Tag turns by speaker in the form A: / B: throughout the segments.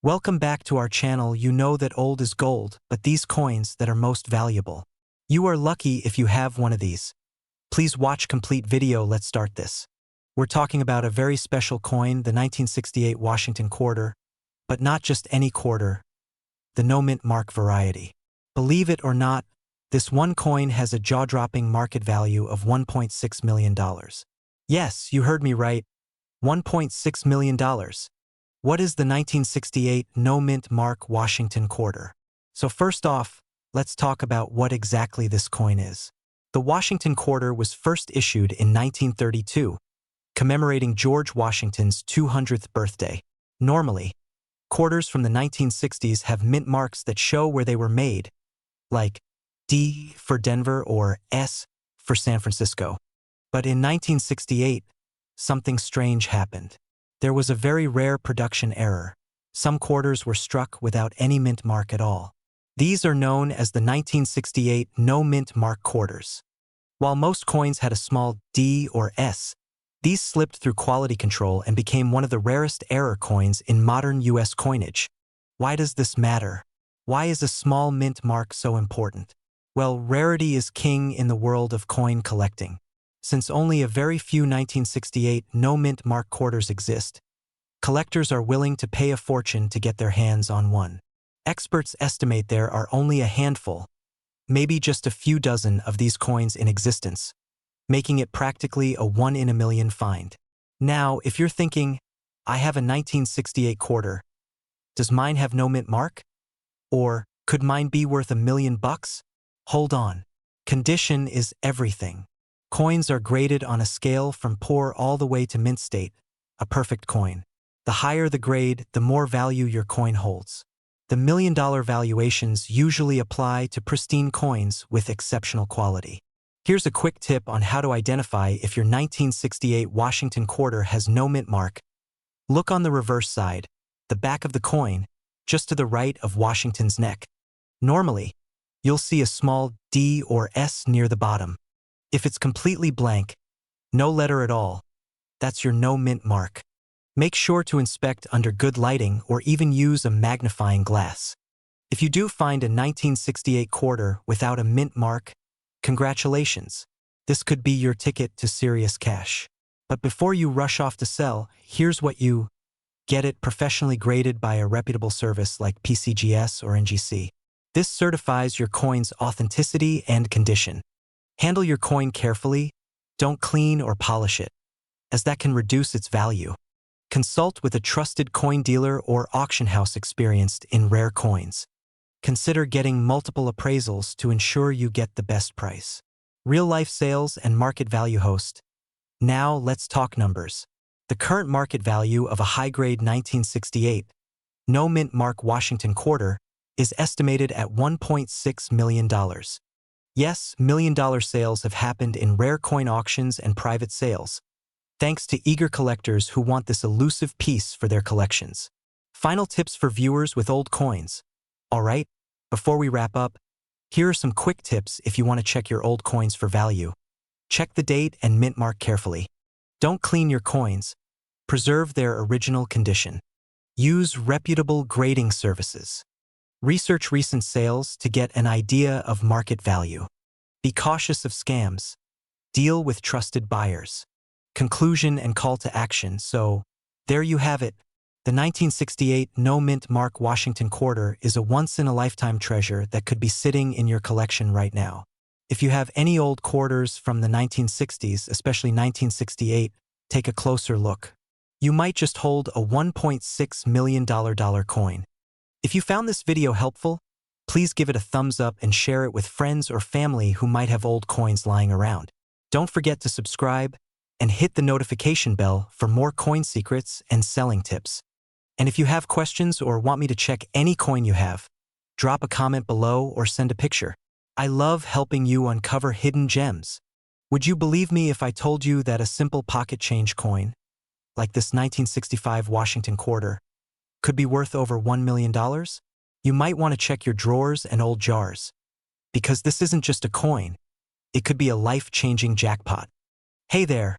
A: Welcome back to our channel. You know that old is gold, but these coins that are most valuable. You are lucky if you have one of these. Please watch complete video. Let's start this. We're talking about a very special coin, the 1968 Washington quarter, but not just any quarter, the no mint mark variety. Believe it or not, this one coin has a jaw-dropping market value of $1.6 million. Yes, you heard me right, $1.6 million. What is the 1968 no mint mark Washington quarter? So first off, let's talk about what exactly this coin is. The Washington quarter was first issued in 1932, commemorating George Washington's 200th birthday. Normally, quarters from the 1960s have mint marks that show where they were made, like D for Denver or S for San Francisco. But in 1968, something strange happened. There was a very rare production error. Some quarters were struck without any mint mark at all. These are known as the 1968 no mint mark quarters. While most coins had a small D or S, these slipped through quality control and became one of the rarest error coins in modern U.S. coinage. Why does this matter? Why is a small mint mark so important? Well, rarity is king in the world of coin collecting. Since only a very few 1968 no mint mark quarters exist, collectors are willing to pay a fortune to get their hands on one. Experts estimate there are only a handful, maybe just a few dozen of these coins in existence, making it practically a 1 in a million find. Now, if you're thinking, I have a 1968 quarter, does mine have no mint mark? Or could mine be worth $1 million? Hold on. Condition is everything. Coins are graded on a scale from poor all the way to mint state, a perfect coin. The higher the grade, the more value your coin holds. The $1 million valuations usually apply to pristine coins with exceptional quality. Here's a quick tip on how to identify if your 1968 Washington quarter has no mint mark. Look on the reverse side, the back of the coin, just to the right of Washington's neck. Normally, you'll see a small D or S near the bottom. If it's completely blank, no letter at all, that's your no mint mark. Make sure to inspect under good lighting or even use a magnifying glass. If you do find a 1968 quarter without a mint mark, congratulations. This could be your ticket to serious cash. But before you rush off to sell, here's what you get: it professionally graded by a reputable service like PCGS or NGC. This certifies your coin's authenticity and condition. Handle your coin carefully, don't clean or polish it, as that can reduce its value. Consult with a trusted coin dealer or auction house experienced in rare coins. Consider getting multiple appraisals to ensure you get the best price. Real-life sales and market value host. Now let's talk numbers. The current market value of a high-grade 1968 no mint mark Washington quarter is estimated at $1.6 million. Yes, $1 million sales have happened in rare coin auctions and private sales, thanks to eager collectors who want this elusive piece for their collections. Final tips for viewers with old coins. All right, before we wrap up, here are some quick tips if you want to check your old coins for value. Check the date and mint mark carefully. Don't clean your coins. Preserve their original condition. Use reputable grading services. Research recent sales to get an idea of market value. Be cautious of scams. Deal with trusted buyers. Conclusion and call to action. So, there you have it. The 1968 no mint mark Washington quarter is a once-in-a-lifetime treasure that could be sitting in your collection right now. If you have any old quarters from the 1960s, especially 1968, take a closer look. You might just hold a $1.6 million coin. If you found this video helpful, please give it a thumbs up and share it with friends or family who might have old coins lying around. Don't forget to subscribe and hit the notification bell for more coin secrets and selling tips. And if you have questions or want me to check any coin you have, drop a comment below or send a picture. I love helping you uncover hidden gems. Would you believe me if I told you that a simple pocket change coin, like this 1965 Washington quarter, could be worth over $1 million? You might want to check your drawers and old jars, because this isn't just a coin, it could be a life-changing jackpot. Hey there,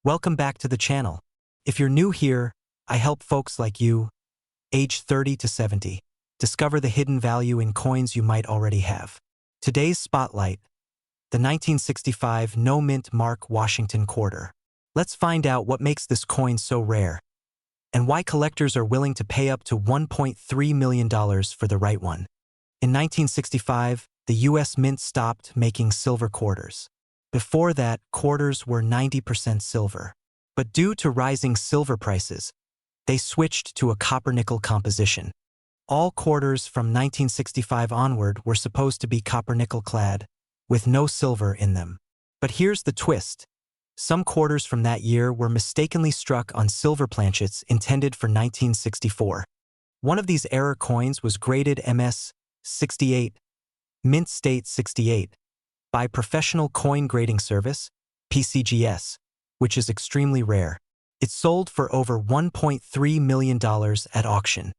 A: welcome back to the channel. If you're new here, I help folks like you age 30 to 70. Discover the hidden value in coins you might already have. Today's spotlight, the 1965 no-mint mark Washington quarter. Let's find out what makes this coin so rare and why collectors are willing to pay up to $1.3 million for the right one. In 1965, the U.S. Mint stopped making silver quarters. Before that, quarters were 90% silver. But due to rising silver prices, they switched to a copper-nickel composition. All quarters from 1965 onward were supposed to be copper-nickel clad, with no silver in them. But here's the twist. Some quarters from that year were mistakenly struck on silver planchets intended for 1964. One of these error coins was graded MS 68, Mint State 68, by Professional Coin Grading Service, PCGS, which is extremely rare. It sold for over $1.3 million at auction.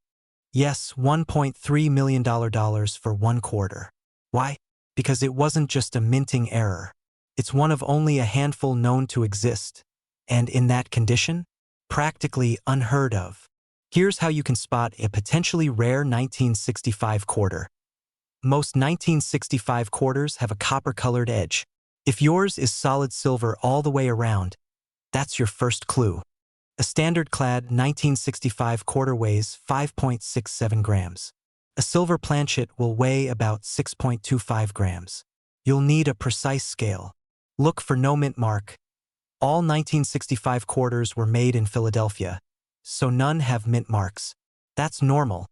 A: Yes, $1.3 million for one quarter. Why? Because it wasn't just a minting error. It's one of only a handful known to exist, and in that condition, practically unheard of. Here's how you can spot a potentially rare 1965 quarter. Most 1965 quarters have a copper-colored edge. If yours is solid silver all the way around, that's your first clue. A standard-clad 1965 quarter weighs 5.67 grams. A silver planchet will weigh about 6.25 grams. You'll need a precise scale. Look for no mint mark. All 1965 quarters were made in Philadelphia, so none have mint marks. That's normal,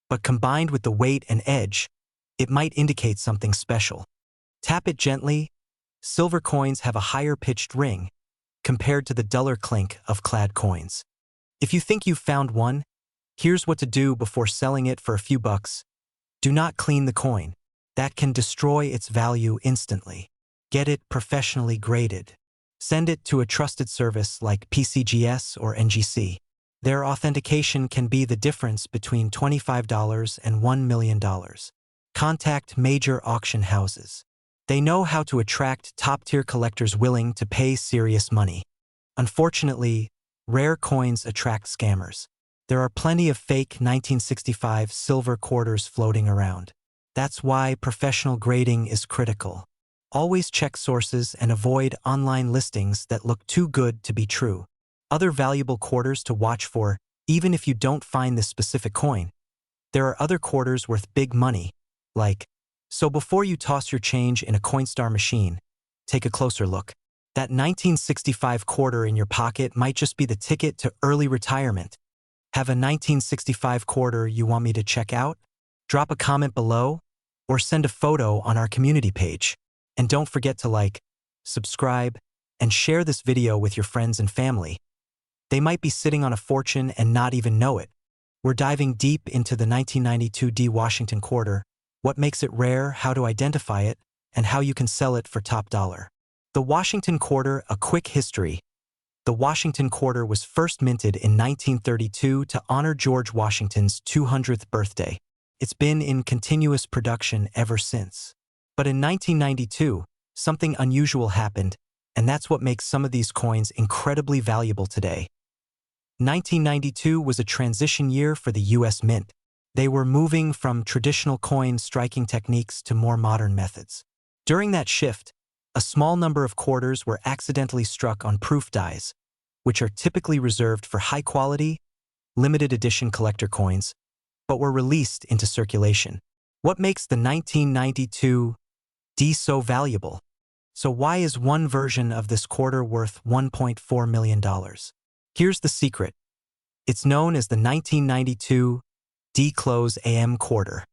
A: but combined with the weight and edge, it might indicate something special. Tap it gently. Silver coins have a higher pitched ring compared to the duller clink of clad coins. If you think you've found one, here's what to do before selling it for a few bucks. Do not clean the coin. That can destroy its value instantly. Get it professionally graded. Send it to a trusted service like PCGS or NGC. Their authentication can be the difference between $25 and $1 million. Contact major auction houses. They know how to attract top-tier collectors willing to pay serious money. Unfortunately, rare coins attract scammers. There are plenty of fake 1965 silver quarters floating around. That's why professional grading is critical. Always check sources and avoid online listings that look too good to be true. Other valuable quarters to watch for, even if you don't find this specific coin. There are other quarters worth big money, so before you toss your change in a Coinstar machine, take a closer look. That 1965 quarter in your pocket might just be the ticket to early retirement. Have a 1965 quarter you want me to check out? Drop a comment below, or send a photo on our community page. And don't forget to like, subscribe, and share this video with your friends and family. They might be sitting on a fortune and not even know it. We're diving deep into the 1992 D Washington quarter, what makes it rare, how to identify it, and how you can sell it for top dollar. The Washington quarter, a quick history. The Washington quarter was first minted in 1932 to honor George Washington's 200th birthday. It's been in continuous production ever since. But in 1992, something unusual happened, and that's what makes some of these coins incredibly valuable today. 1992 was a transition year for the U.S. Mint. They were moving from traditional coin striking techniques to more modern methods. During that shift, a small number of quarters were accidentally struck on proof dies, which are typically reserved for high-quality, limited edition collector coins, but were released into circulation. What makes the 1992 D so valuable? So why is one version of this quarter worth $1.4 million? Here's the secret. It's known as the 1992 D Close AM quarter.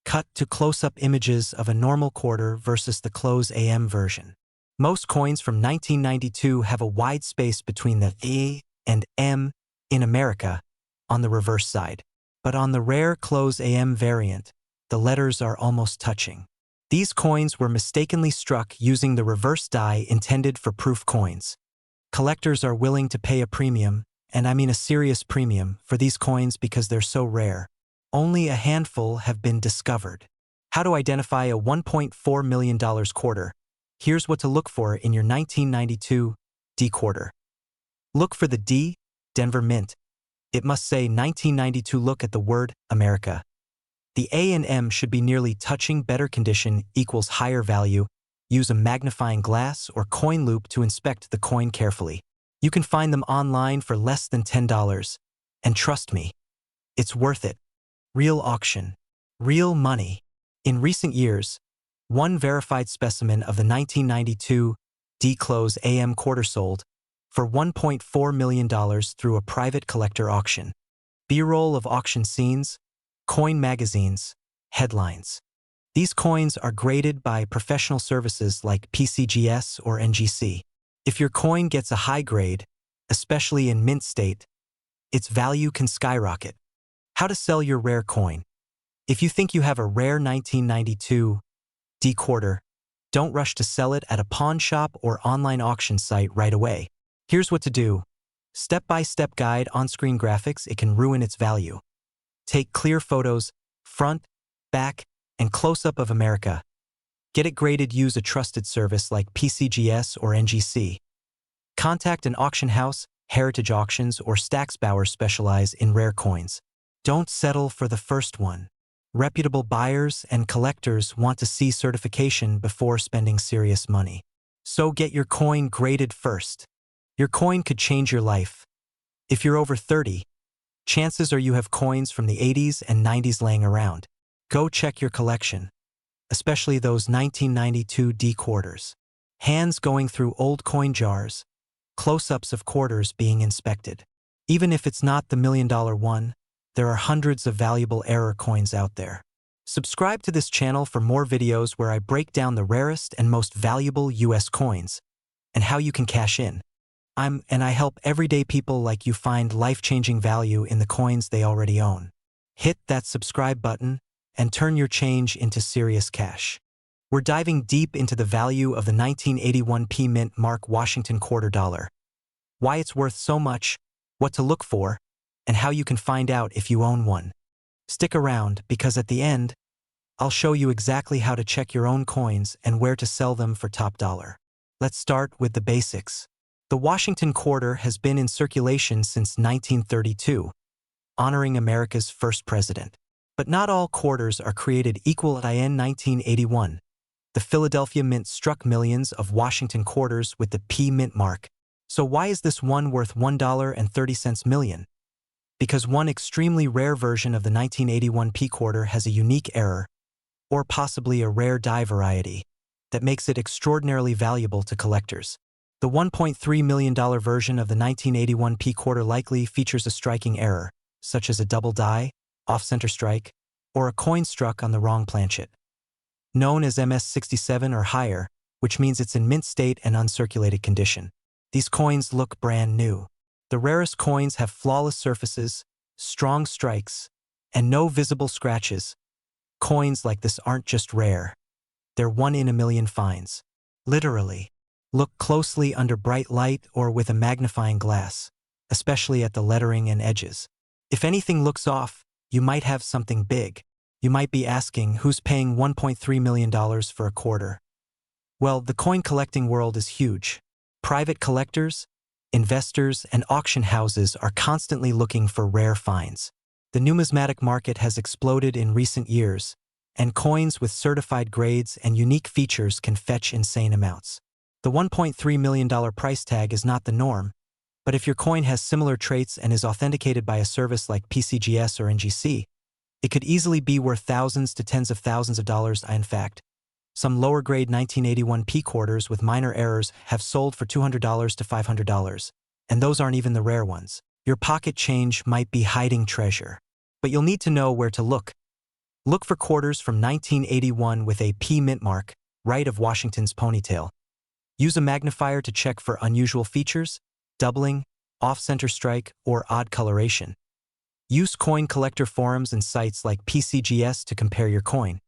A: Cut to close-up images of a normal quarter versus the Close AM version. Most coins from 1992 have a wide space between the A and M in America on the reverse side. But on the rare Close AM variant, the letters are almost touching. These coins were mistakenly struck using the reverse die intended for proof coins. Collectors are willing to pay a premium, and I mean a serious premium, for these coins because they're so rare. Only a handful have been discovered. How to identify a $1.4 million quarter? Here's what to look for in your 1992 D quarter. Look for the D, Denver Mint, It must say 1992. Look at the word America. The A and M should be nearly touching. Better condition equals higher value. Use a magnifying glass or coin loop to inspect the coin carefully. You can find them online for less than $10. And trust me, it's worth it. Real auction. Real money. In recent years, one verified specimen of the 1992 D-Close AM quarter sold for $1.4 million through a private collector auction. B-roll of auction scenes, coin magazines, headlines. These coins are graded by professional services like PCGS or NGC. If your coin gets a high grade, especially in mint state, its value can skyrocket. How to sell your rare coin. If you think you have a rare 1992 D quarter, don't rush to sell it at a pawn shop or online auction site right away. Here's what to do. Step-by-step guide, on-screen graphics. It can ruin its value. Take clear photos, front, back, and close-up of America. Get it graded. Use a trusted service like PCGS or NGC. Contact an auction house, Heritage Auctions, or Stacksbauer specialize in rare coins. Don't settle for the first one. Reputable buyers and collectors want to see certification before spending serious money. So get your coin graded first. Your coin could change your life. If you're over 30, chances are you have coins from the 80s and 90s laying around. Go check your collection, especially those 1992 D quarters. Hands going through old coin jars, close-ups of quarters being inspected. Even if it's not the $1 million one, there are hundreds of valuable error coins out there. Subscribe to this channel for more videos where I break down the rarest and most valuable US coins and how you can cash in. And I help everyday people like you find life-changing value in the coins they already own. Hit that subscribe button and turn your change into serious cash. We're diving deep into the value of the 1981 P Mint Mark Washington quarter dollar, why it's worth so much, what to look for, and how you can find out if you own one. Stick around because at the end, I'll show you exactly how to check your own coins and where to sell them for top dollar. Let's start with the basics. The Washington quarter has been in circulation since 1932, honoring America's first president. But not all quarters are created equal. In 1981, the Philadelphia Mint struck millions of Washington quarters with the P Mint mark. So why is this one worth $1.30 million? Because one extremely rare version of the 1981 P quarter has a unique error, or possibly a rare die variety, that makes it extraordinarily valuable to collectors. The $1.3 million version of the 1981 P quarter likely features a striking error, such as a double die, off-center strike, or a coin struck on the wrong planchet. Known as MS67 or higher, which means it's in mint state and uncirculated condition. These coins look brand new. The rarest coins have flawless surfaces, strong strikes, and no visible scratches. Coins like this aren't just rare. They're 1 in a million finds. Literally. Look closely under bright light or with a magnifying glass, especially at the lettering and edges. If anything looks off, you might have something big. You might be asking, who's paying $1.3 million for a quarter? Well, the coin collecting world is huge. Private collectors, investors, and auction houses are constantly looking for rare finds. The numismatic market has exploded in recent years, and coins with certified grades and unique features can fetch insane amounts. The $1.3 million price tag is not the norm, but if your coin has similar traits and is authenticated by a service like PCGS or NGC, it could easily be worth thousands to tens of thousands of dollars. In fact, some lower-grade 1981 P quarters with minor errors have sold for $200 to $500, and those aren't even the rare ones. Your pocket change might be hiding treasure, but you'll need to know where to look. Look for quarters from 1981 with a P Mint mark, right of Washington's ponytail. Use a magnifier to check for unusual features, doubling, off-center strike, or odd coloration. Use coin collector forums and sites like PCGS to compare your coin.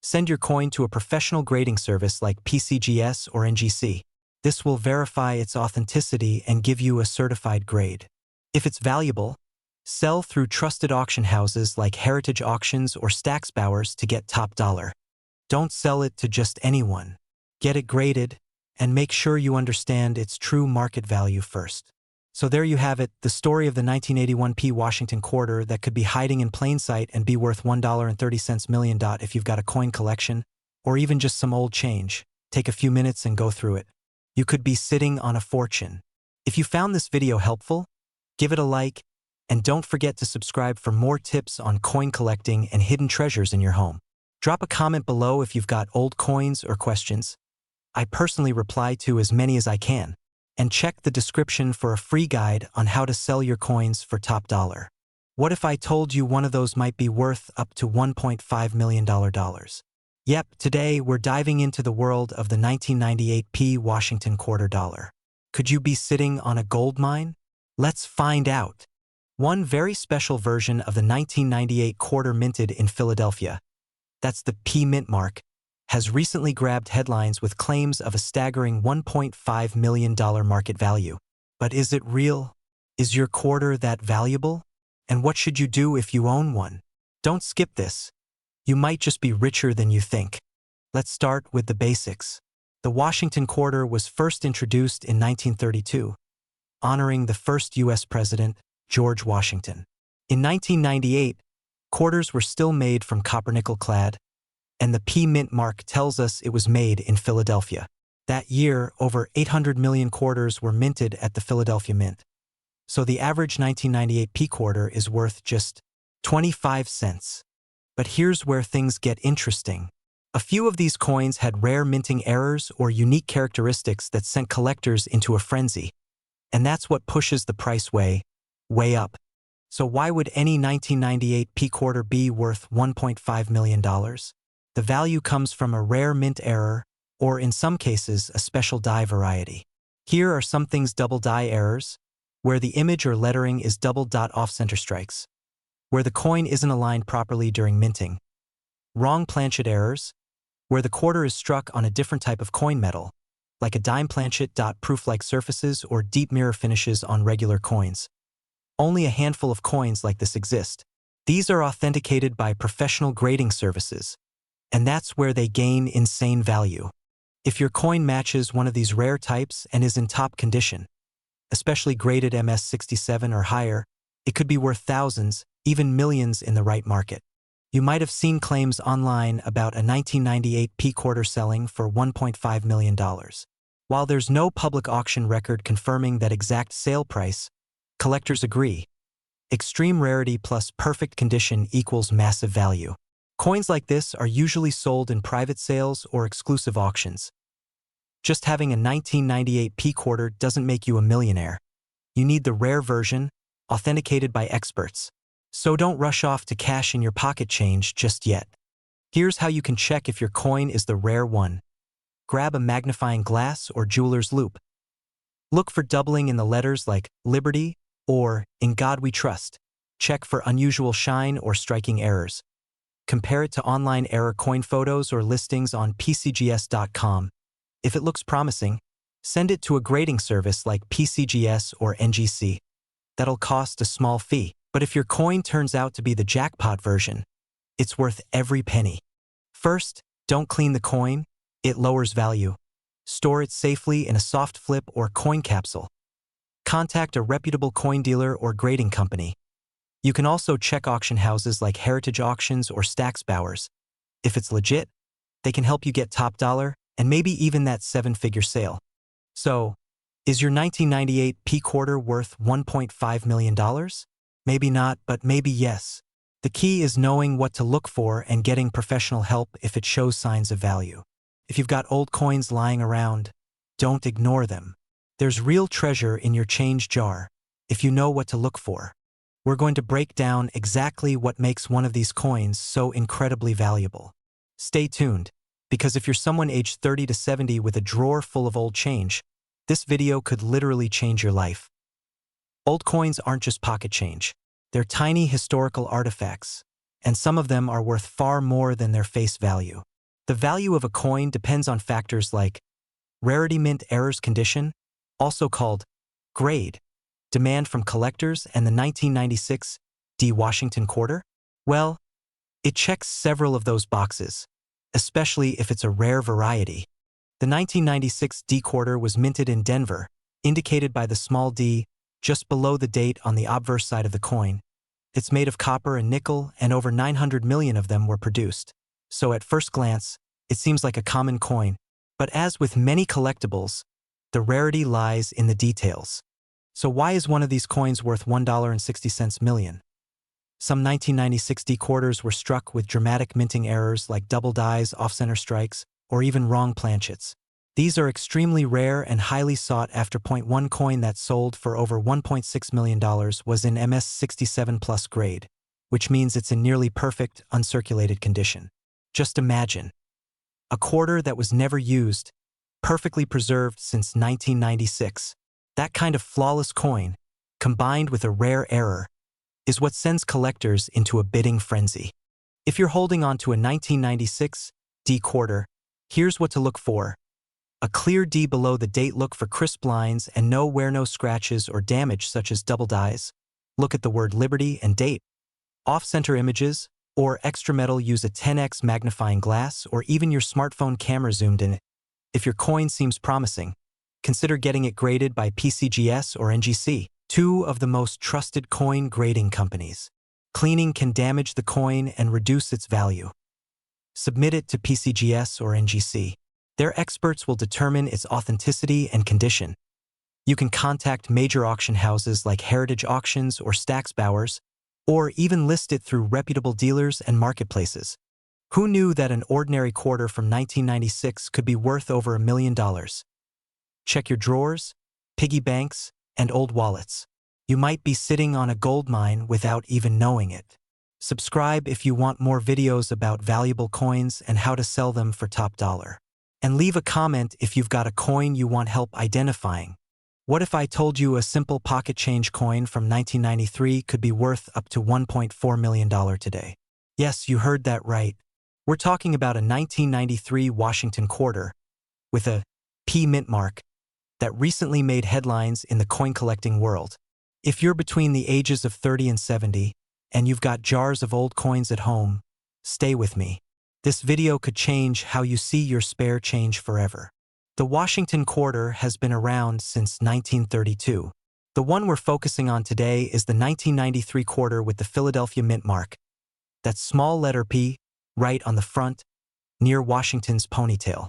A: Send your coin to a professional grading service like PCGS or NGC. This will verify its authenticity and give you a certified grade. If it's valuable, sell through trusted auction houses like Heritage Auctions or Stacksbauer's to get top dollar. Don't sell it to just anyone. Get it graded, and make sure you understand its true market value first. So there you have it, the story of the 1981 P Washington quarter that could be hiding in plain sight and be worth $1.30 million if you've got a coin collection, or even just some old change. Take a few minutes and go through it. You could be sitting on a fortune. If you found this video helpful, give it a like, and don't forget to subscribe for more tips on coin collecting and hidden treasures in your home. Drop a comment below if you've got old coins or questions. I personally reply to as many as I can. And check the description for a free guide on how to sell your coins for top dollar. What if I told you one of those might be worth up to $1.5 million? Yep, today we're diving into the world of the 1998 P Washington quarter dollar. Could you be sitting on a gold mine? Let's find out. One very special version of the 1998 quarter minted in Philadelphia, that's the P mint mark, has recently grabbed headlines with claims of a staggering $1.5 million market value. But is it real? Is your quarter that valuable? And what should you do if you own one? Don't skip this. You might just be richer than you think. Let's start with the basics. The Washington quarter was first introduced in 1932, honoring the first U.S. president, George Washington. In 1998, quarters were still made from copper-nickel clad, and the P mint mark tells us it was made in Philadelphia. That year, over 800 million quarters were minted at the Philadelphia Mint. So the average 1998 P quarter is worth just 25 cents. But here's where things get interesting. A few of these coins had rare minting errors or unique characteristics that sent collectors into a frenzy. And that's what pushes the price way up. So why would any 1998 P quarter be worth $1.5 million? The value comes from a rare mint error, or in some cases, a special die variety. Here are some things: double die errors, where the image or lettering is double dot off-center strikes, where the coin isn't aligned properly during minting. Wrong planchet errors, where the quarter is struck on a different type of coin metal, like a dime planchet. Proof-like surfaces or deep mirror finishes on regular coins. Only a handful of coins like this exist. These are authenticated by professional grading services, and that's where they gain insane value. If your coin matches one of these rare types and is in top condition, especially graded MS67 or higher, it could be worth thousands, even millions in the right market. You might have seen claims online about a 1998 P quarter selling for $1.5 million. While there's no public auction record confirming that exact sale price, collectors agree. Extreme rarity plus perfect condition equals massive value. Coins like this are usually sold in private sales or exclusive auctions. Just having a 1998 P quarter doesn't make you a millionaire. You need the rare version, authenticated by experts. So don't rush off to cash in your pocket change just yet. Here's how you can check if your coin is the rare one. Grab a magnifying glass or jeweler's loupe. Look for doubling in the letters like Liberty or In God We Trust. Check for unusual shine or striking errors. Compare it to online error coin photos or listings on PCGS.com. If it looks promising, send it to a grading service like PCGS or NGC. That'll cost a small fee. But if your coin turns out to be the jackpot version, it's worth every penny. First, don't clean the coin. It lowers value. Store it safely in a soft flip or coin capsule. Contact a reputable coin dealer or grading company. You can also check auction houses like Heritage Auctions or Stax Bowers. If it's legit, they can help you get top dollar and maybe even that seven-figure sale. So, is your 1998 P quarter worth $1.5 million? Maybe not, but maybe yes. The key is knowing what to look for and getting professional help if it shows signs of value. If you've got old coins lying around, don't ignore them. There's real treasure in your change jar, if you know what to look for. We're going to break down exactly what makes one of these coins so incredibly valuable. Stay tuned, because if you're someone aged 30 to 70 with a drawer full of old change, this video could literally change your life. Old coins aren't just pocket change. They're tiny historical artifacts, and some of them are worth far more than their face value. The value of a coin depends on factors like rarity, mint errors, condition, also called grade, demand from collectors, and the 1996 D Washington quarter? Well, it checks several of those boxes, especially if it's a rare variety. The 1996 D quarter was minted in Denver, indicated by the small d, just below the date on the obverse side of the coin. It's made of copper and nickel, and over 900 million of them were produced. So at first glance, it seems like a common coin. But as with many collectibles, the rarity lies in the details. So why is one of these coins worth $1.60 million? Some 1996 D-quarters were struck with dramatic minting errors like double dies, off-center strikes, or even wrong planchets. These are extremely rare and highly sought after. One coin that sold for over $1.6 million was in MS67 plus grade, which means it's in nearly perfect, uncirculated condition. Just imagine. A quarter that was never used, perfectly preserved since 1996. That kind of flawless coin, combined with a rare error, is what sends collectors into a bidding frenzy. If you're holding on to a 1996 D quarter, here's what to look for. A clear D below the date. Look for crisp lines and no scratches or damage such as double dies. Look at the word Liberty and date. Off-center images or extra metal. Use a 10x magnifying glass or even your smartphone camera zoomed in it. If your coin seems promising, consider getting it graded by PCGS or NGC, two of the most trusted coin grading companies. Cleaning can damage the coin and reduce its value. Submit it to PCGS or NGC. Their experts will determine its authenticity and condition. You can contact major auction houses like Heritage Auctions or Stack's Bowers, or even list it through reputable dealers and marketplaces. Who knew that an ordinary quarter from 1996 could be worth over $1 million? Check your drawers, piggy banks, and old wallets. You might be sitting on a gold mine without even knowing it. Subscribe if you want more videos about valuable coins and how to sell them for top dollar. And leave a comment if you've got a coin you want help identifying. What if I told you a simple pocket change coin from 1993 could be worth up to $1.4 million today? Yes, you heard that right. We're talking about a 1993 Washington quarter with a P mint mark that recently made headlines in the coin collecting world. If you're between the ages of 30 and 70 and you've got jars of old coins at home, stay with me. This video could change how you see your spare change forever. The Washington quarter has been around since 1932. The one we're focusing on today is the 1993 quarter with the Philadelphia mint mark. That small letter P, right on the front, near Washington's ponytail.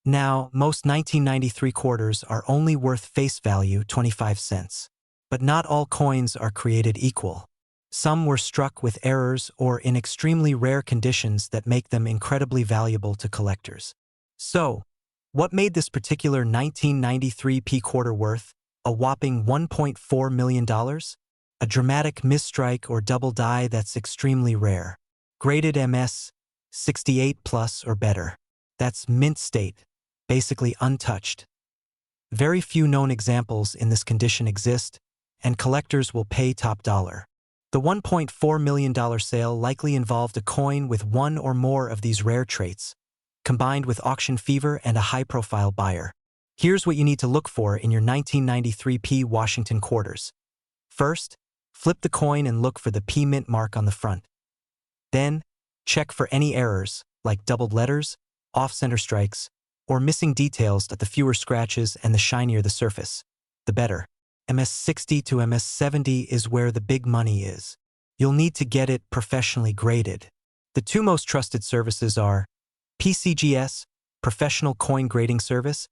A: Now, most 1993 quarters are only worth face value 25 cents. But not all coins are created equal. Some were struck with errors or in extremely rare conditions that make them incredibly valuable to collectors. So, what made this particular 1993 P quarter worth a whopping $1.4 million? A dramatic misstrike or double die that's extremely rare. Graded MS 68 plus or better. That's mint state, basically untouched. Very few known examples in this condition exist, and collectors will pay top dollar. The $1.4 million sale likely involved a coin with one or more of these rare traits, combined with auction fever and a high-profile buyer. Here's what you need to look for in your 1993 P Washington quarters. First, flip the coin and look for the P mint mark on the front. Then, check for any errors, like doubled letters, off-center strikes, or missing details. That the fewer scratches and the shinier the surface, the better. MS60 to MS70 is where the big money is. You'll need to get it professionally graded. The two most trusted services are PCGS, Professional Coin Grading Service,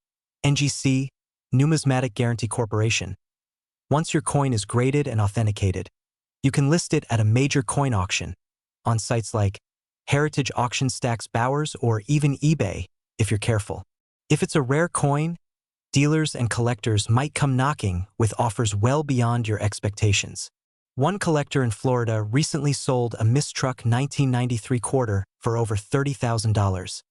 A: NGC, Numismatic Guarantee Corporation. Once your coin is graded and authenticated, you can list it at a major coin auction, on sites like Heritage Auction, Stack's Bowers, or even eBay, if you're careful. If it's a rare coin, dealers and collectors might come knocking with offers well beyond your expectations. One collector in Florida recently sold a mistruck 1993 quarter for over $30,000,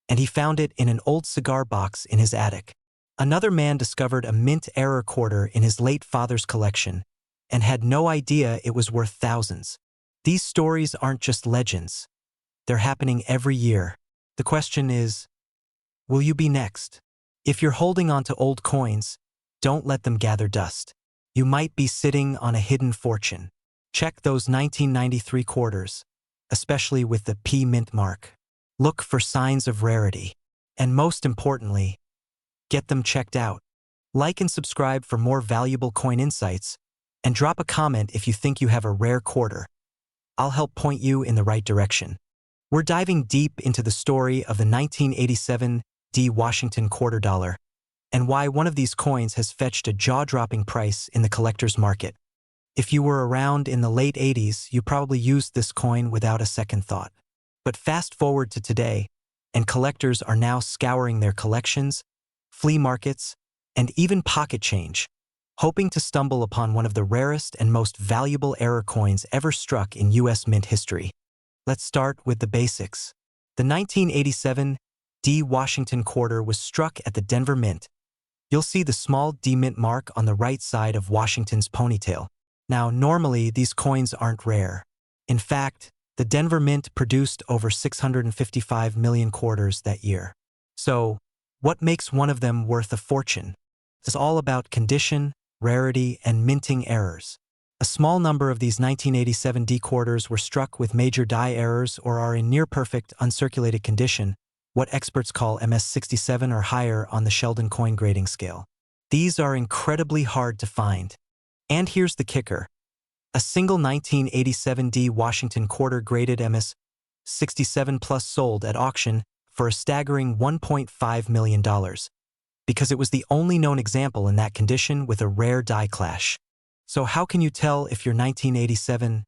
A: and he found it in an old cigar box in his attic. Another man discovered a mint error quarter in his late father's collection and had no idea it was worth thousands. These stories aren't just legends. They're happening every year. The question is, will you be next? If you're holding on to old coins, don't let them gather dust. You might be sitting on a hidden fortune. Check those 1993 quarters, especially with the P mint mark. Look for signs of rarity. And most importantly, get them checked out. Like and subscribe for more valuable coin insights, And drop a comment if you think you have a rare quarter. I'll help point you in the right direction. We're diving deep into the story of the 1987 D Washington quarter dollar and why one of these coins has fetched a jaw-dropping price in the collector's market. If you were around in the late 80s, you probably used this coin without a second thought. But fast forward to today, and collectors are now scouring their collections, flea markets, and even pocket change, hoping to stumble upon one of the rarest and most valuable error coins ever struck in U.S. mint history. Let's start with the basics. The 1987 D Washington quarter was struck at the Denver Mint. You'll see the small D mint mark on the right side of Washington's ponytail. Now, normally, these coins aren't rare. In fact, the Denver Mint produced over 655 million quarters that year. So, what makes one of them worth a fortune? It's all about condition, rarity, and minting errors. A small number of these 1987 D quarters were struck with major die errors or are in near-perfect, uncirculated condition, what experts call MS67 or higher on the Sheldon coin grading scale. These are incredibly hard to find. And here's the kicker. A single 1987 D Washington quarter graded MS67 plus sold at auction for a staggering $1.5 million, because it was the only known example in that condition with a rare die clash. So how can you tell if your 1987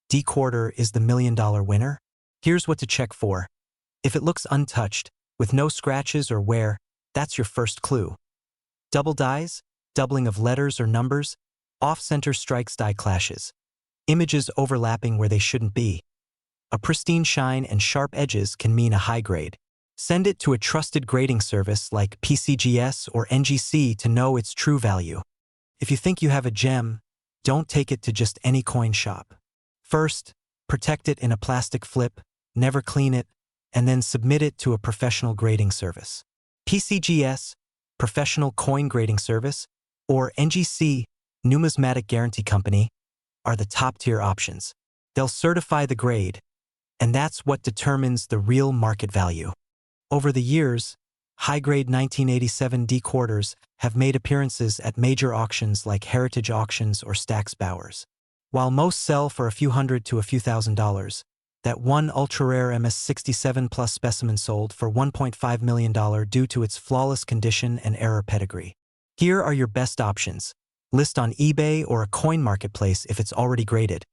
A: D quarter is the $1 million winner? Here's what to check for. If it looks untouched, with no scratches or wear, that's your first clue. Double dies, doubling of letters or numbers, off-center strikes die clashes, images overlapping where they shouldn't be. A pristine shine and sharp edges can mean a high grade. Send it to a trusted grading service like PCGS or NGC to know its true value. If you think you have a gem, don't take it to just any coin shop. First, protect it in a plastic flip, never clean it, and then submit it to a professional grading service. PCGS, Professional Coin Grading Service, or NGC, Numismatic Guarantee Company, are the top-tier options. They'll certify the grade, and that's what determines the real market value. Over the years, high-grade 1987 D quarters have made appearances at major auctions like Heritage Auctions or Stack's Bowers. While most sell for a few hundred to a few $1,000s, that one ultra-rare MS67 plus specimen sold for $1.5 million due to its flawless condition and error pedigree. Here are your best options. List on eBay or a coin marketplace if it's already graded.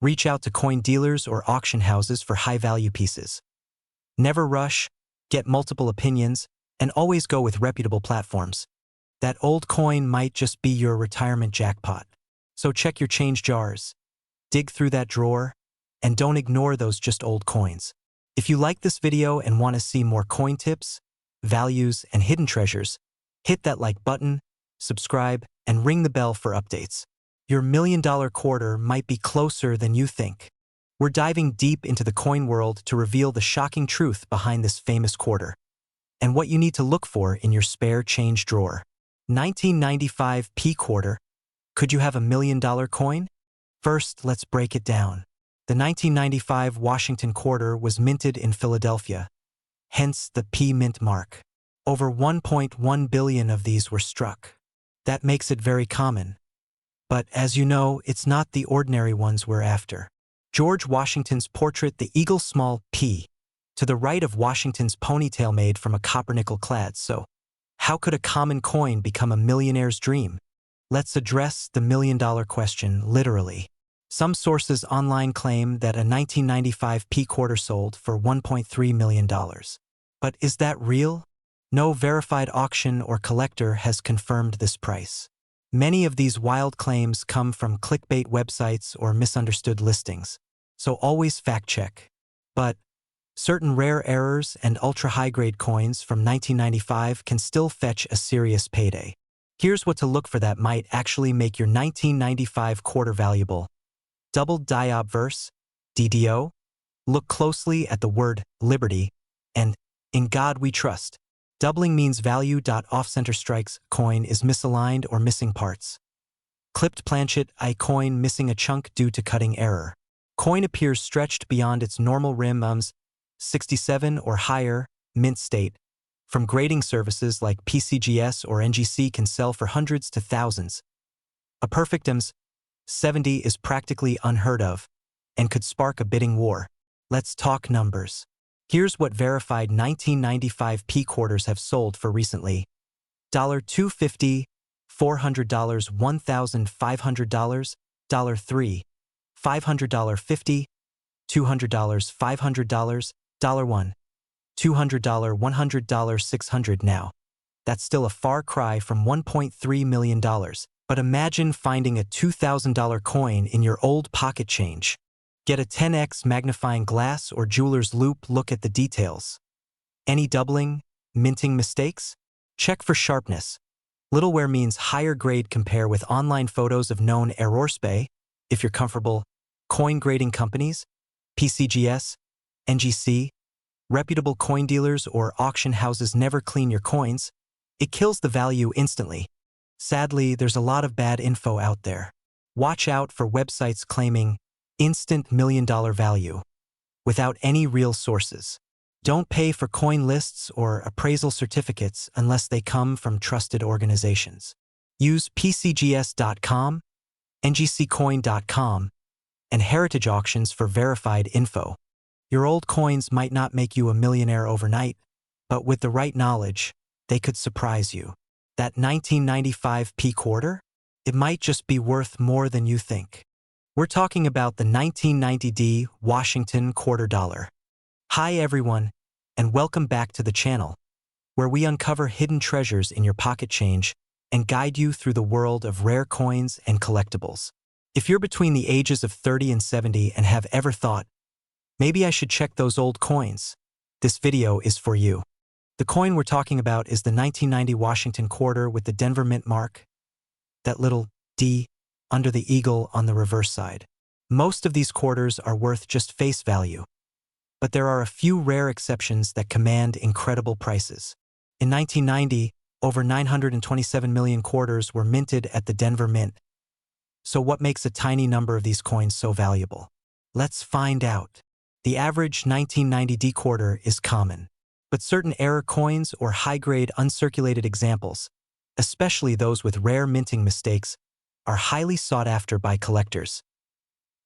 A: Reach out to coin dealers or auction houses for high-value pieces. Never rush, get multiple opinions, and always go with reputable platforms. That old coin might just be your retirement jackpot. So check your change jars, dig through that drawer, and don't ignore those just old coins. If you like this video and want to see more coin tips, values, and hidden treasures, hit that like button, subscribe, and ring the bell for updates. Your $1 million quarter might be closer than you think. We're diving deep into the coin world to reveal the shocking truth behind this famous quarter and what you need to look for in your spare change drawer. 1995 P quarter. Could you have a $1 million coin? First, let's break it down. The 1995 Washington quarter was minted in Philadelphia, hence the P mint mark. Over 1.1 billion of these were struck. That makes it very common. But as you know, it's not the ordinary ones we're after. George Washington's portrait, the eagle small p, to the right of Washington's ponytail made from a copper-nickel clad. So, how could a common coin become a millionaire's dream? Let's address the $1 million question literally. Some sources online claim that a 1995 P quarter sold for $1.3 million. But is that real? No verified auction or collector has confirmed this price. Many of these wild claims come from clickbait websites or misunderstood listings, so always fact-check. But certain rare errors and ultra-high-grade coins from 1995 can still fetch a serious payday. Here's what to look for that might actually make your 1995 quarter valuable. Doubled die obverse, DDO. Look closely at the word liberty and in God we trust. Doubling means value. Off-center strikes, coin is misaligned or missing parts. Clipped planchet, coin missing a chunk due to cutting error. Coin appears stretched beyond its normal rim. 67 or higher, mint state. From grading services like PCGS or NGC can sell for hundreds to thousands. A perfect 70 is practically unheard of and could spark a bidding war. Let's talk numbers. Here's what verified 1995 P quarters have sold for recently. $250, $400, $1,500, $3, $500, $50, $200, $500, $1, $200, $100, $600 now. That's still a far cry from $1.3 million. But imagine finding a $2,000 coin in your old pocket change. Get a 10x magnifying glass or jeweler's loupe, look at the details. Any doubling, minting mistakes? Check for sharpness. Little wear means higher grade. Compare with online photos of known errors. If you're comfortable, coin grading companies, PCGS, NGC, reputable coin dealers or auction houses never clean your coins. It kills the value instantly. Sadly, there's a lot of bad info out there. Watch out for websites claiming instant million-dollar value without any real sources. Don't pay for coin lists or appraisal certificates unless they come from trusted organizations. Use PCGS.com, ngccoin.com, and heritage auctions for verified info. Your old coins might not make you a millionaire overnight, but with the right knowledge, they could surprise you. That 1995 P quarter? It might just be worth more than you think. We're talking about the 1990D Washington quarter dollar. Hi everyone, and welcome back to the channel, where we uncover hidden treasures in your pocket change and guide you through the world of rare coins and collectibles. If you're between the ages of 30 and 70 and have ever thought, maybe I should check those old coins, this video is for you. The coin we're talking about is the 1990 Washington quarter with the Denver Mint mark, that little D under the eagle on the reverse side. Most of these quarters are worth just face value, but there are a few rare exceptions that command incredible prices. In 1990, over 927 million quarters were minted at the Denver Mint. So what makes a tiny number of these coins so valuable? Let's find out. The average 1990D quarter is common, but certain error coins or high-grade uncirculated examples, especially those with rare minting mistakes, are highly sought after by collectors.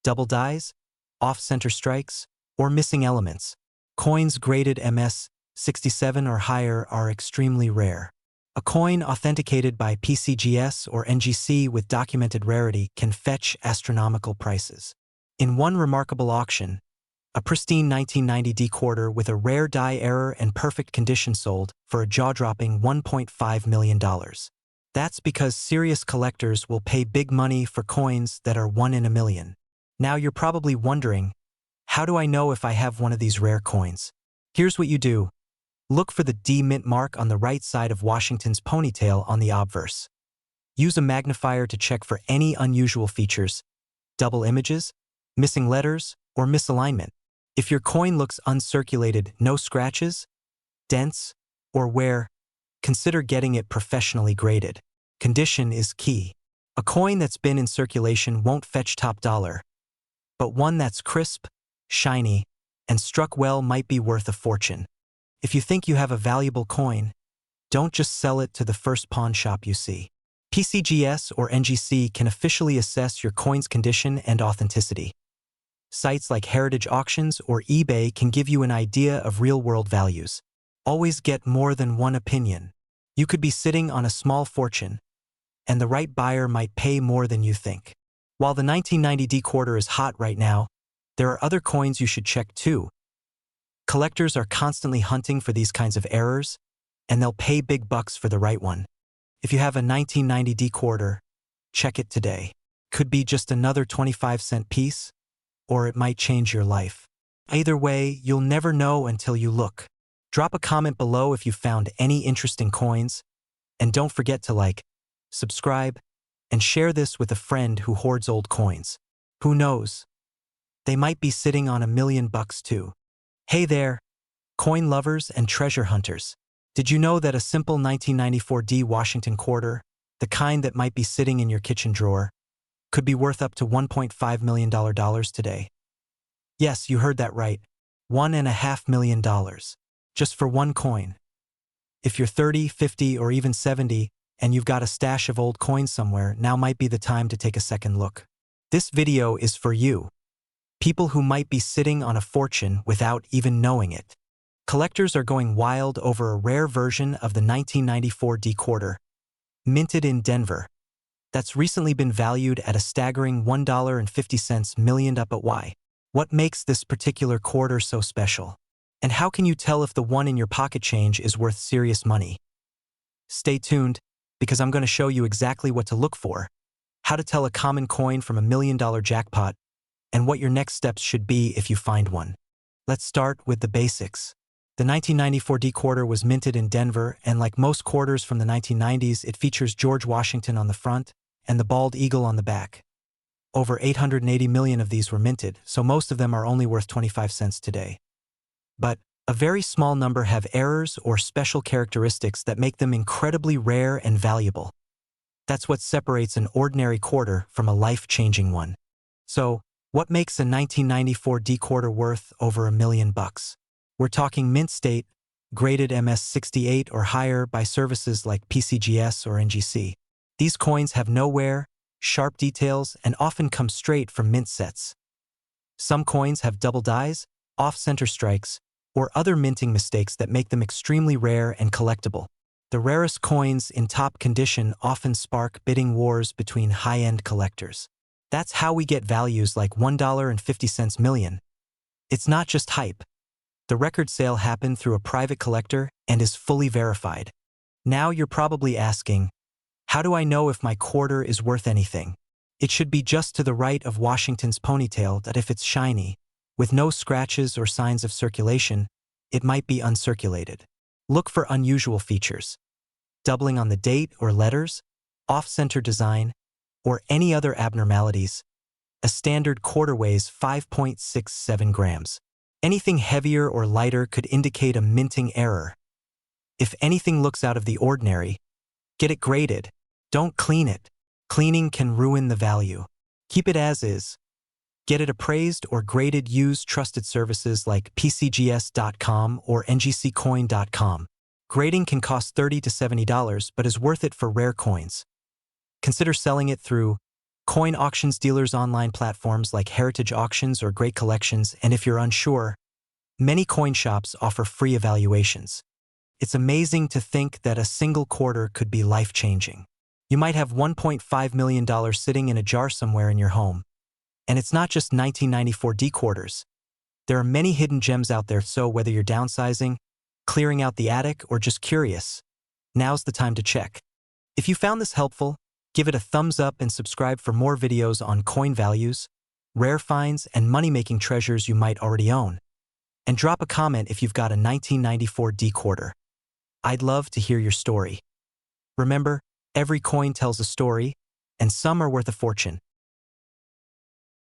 A: Double dies, off-center strikes, or missing elements. Coins graded MS 67 or higher are extremely rare. A coin authenticated by PCGS or NGC with documented rarity can fetch astronomical prices. In one remarkable auction, a pristine 1990D quarter with a rare die error and perfect condition sold for a jaw-dropping $1.5 million. That's because serious collectors will pay big money for coins that are 1 in a million. Now you're probably wondering, how do I know if I have one of these rare coins? Here's what you do. Look for the D mint mark on the right side of Washington's ponytail on the obverse. Use a magnifier to check for any unusual features, double images, missing letters, or misalignment. If your coin looks uncirculated, no scratches, dents, or wear, consider getting it professionally graded. Condition is key. A coin that's been in circulation won't fetch top dollar, but one that's crisp, shiny, and struck well might be worth a fortune. If you think you have a valuable coin, don't just sell it to the first pawn shop you see. PCGS or NGC can officially assess your coin's condition and authenticity. Sites like Heritage Auctions or eBay can give you an idea of real-world values. Always get more than one opinion. You could be sitting on a small fortune, and the right buyer might pay more than you think. While the 1990D quarter is hot right now, there are other coins you should check too. Collectors are constantly hunting for these kinds of errors, and they'll pay big bucks for the right one. If you have a 1990D quarter, check it today. Could be just another 25-cent piece, or it might change your life. Either way, you'll never know until you look. Drop a comment below if you found any interesting coins, and don't forget to like, subscribe, and share this with a friend who hoards old coins. Who knows? They might be sitting on $1 million too. Hey there, coin lovers and treasure hunters. Did you know that a simple 1994D Washington quarter, the kind that might be sitting in your kitchen drawer, could be worth up to $1.5 million today? Yes, you heard that right. $1.5 million. Just for one coin. If you're 30, 50, or even 70, and you've got a stash of old coins somewhere, now might be the time to take a second look. This video is for you, people who might be sitting on a fortune without even knowing it. Collectors are going wild over a rare version of the 1994 D quarter, minted in Denver, that's recently been valued at a staggering $1.50 million up at Y. What makes this particular quarter so special? And how can you tell if the one in your pocket change is worth serious money? Stay tuned, because I'm going to show you exactly what to look for, how to tell a common coin from $1 million jackpot, and what your next steps should be if you find one. Let's start with the basics. The 1994 D quarter was minted in Denver, and like most quarters from the 1990s, it features George Washington on the front and the bald eagle on the back. Over 880 million of these were minted, so most of them are only worth 25 cents today. But a very small number have errors or special characteristics that make them incredibly rare and valuable. That's what separates an ordinary quarter from a life-changing one. So, what makes a 1994 D quarter worth over $1 million? We're talking mint state, graded MS-68 or higher by services like PCGS or NGC. These coins have no wear, sharp details, and often come straight from mint sets. Some coins have double dies, off-center strikes, or other minting mistakes that make them extremely rare and collectible. The rarest coins in top condition often spark bidding wars between high-end collectors. That's how we get values like $1.50 million. It's not just hype. The record sale happened through a private collector and is fully verified. Now you're probably asking, how do I know if my quarter is worth anything? It should be just to the right of Washington's ponytail that if it's shiny, with no scratches or signs of circulation, it might be uncirculated. Look for unusual features. Doubling on the date or letters, off-center design, or any other abnormalities. A standard quarter weighs 5.67 grams. Anything heavier or lighter could indicate a minting error. If anything looks out of the ordinary, get it graded. Don't clean it. Cleaning can ruin the value. Keep it as is. Get it appraised or graded. Use trusted services like PCGS.com or NGCcoin.com. Grading can cost $30 to $70 but is worth it for rare coins. Consider selling it through coin auctions dealers, online platforms like Heritage Auctions or Great Collections, and if you're unsure, many coin shops offer free evaluations. It's amazing to think that a single quarter could be life-changing. You might have $1.5 million sitting in a jar somewhere in your home. And it's not just 1994 D quarters. There are many hidden gems out there, so whether you're downsizing, clearing out the attic, or just curious, now's the time to check. If you found this helpful, give it a thumbs up and subscribe for more videos on coin values, rare finds, and money-making treasures you might already own. And drop a comment if you've got a 1994 D quarter. I'd love to hear your story. Remember, every coin tells a story, and some are worth a fortune.